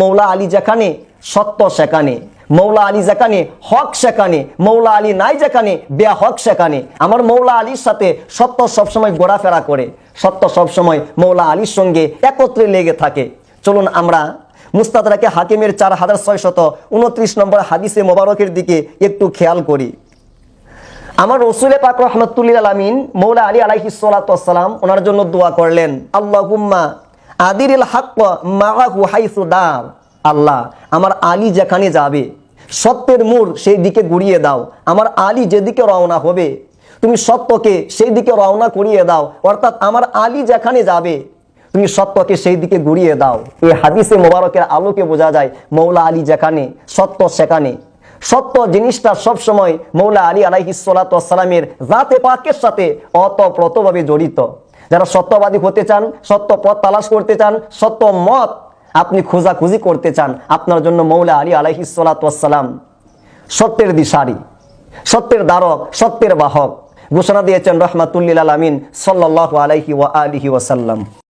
মৌলা আলী যেখানে সত্য সেখানে, মৌলা আলী যেখানে হক সেখানে, মৌলা আলী নাই যেখানে বেয়া হক সেখানে। আমার মৌলা আলীর সাথে সত্য সবসময় ঘোরাফেরা করে, সত্য সবসময় মৌলা আলীর সঙ্গে একত্রে লেগে থাকে। চলুন আমরা মুস্তাদরাকে হাকিমের 4629 নম্বর হাদিসে মোবারকের দিকে একটু খেয়াল করি। আমার রসুলে পাক রহমতুল্লিল আলামিন মৌলা আলী আলাইহিস সালাতু ওয়াস সালাম ওনার জন্য দোয়া করলেন, আল্লাহুম্মা আদিরিল হাক্ক মাআহু হাইসু দার। আল্লাহ, আমার আলী যেখানে যাবে সত্যের মূল সেই দিকে ঘুরিয়ে দাও। আমার আলী যেদিকে রওনা হবে তুমি সত্যকে সেই দিকে রওনা করিয়ে দাও। অর্থাৎ আমার আলী যেখানে যাবে তুমি সত্যকে সেই দিকে ঘুরিয়ে দাও। এই হাদিসে মোবারকের আলোকে বোঝা যায় মৌলা আলী যেখানে সত্য সেখানে। সত্য জিনিসটা সবসময় মৌলা আলী আলাইহিস সালাতু ওয়াস সালামের জাতে পাকের সাথে ওতপ্রোতভাবে জড়িত। যারা সত্যবাদী হতে চান, সত্য পথ তালাশ করতে চান, সত্য মত আপনি খোঁজাখুঁজি করতে চান, আপনার জন্য মৌলা আলী আলাইহিস সালাতু ওয়াস সালাম সত্যের দিশারি, সত্যের দ্বারক, সত্যের বাহক ঘোষণা দিয়েছেন রহমাতুল্লিল আলামিন সাল্লাল্লাহু আলাইহি ওয়া আলিহি ওয়াসাল্লাম।